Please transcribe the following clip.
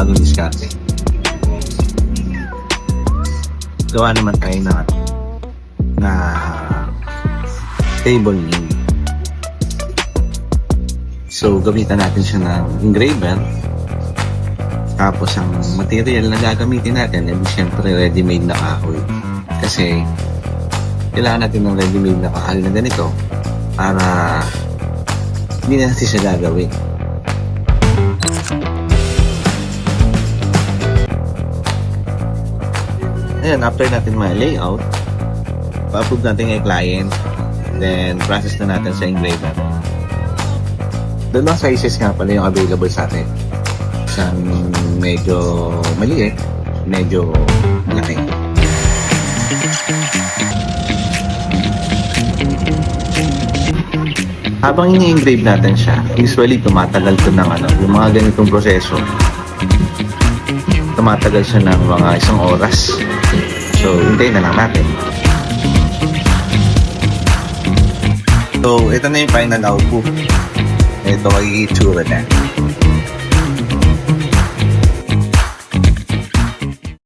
bagong diskarte. Gawa naman tayo na table name. So, gamitan natin siya ng engraver. Tapos, ang material na gagamitin natin ay siyempre ready-made na kahoy. Kasi, kailangan natin ng ready-made na kahoy na ganito para hindi na natin siya gagawin. Ayan, after natin ma-layout, pa-approve natin yung client, then process na natin sa engraver. Doon mga sizes nga pala yung available sa atin. Isang medyo maliit, medyo malaki. Habang ini-engrave natin siya, usually tumatagal ito ng yung mga ganitong proseso. Tumatagal siya ng mga 1 oras. So, hintayin na lang natin. So, ito na yung final output. Ito ay itsura na.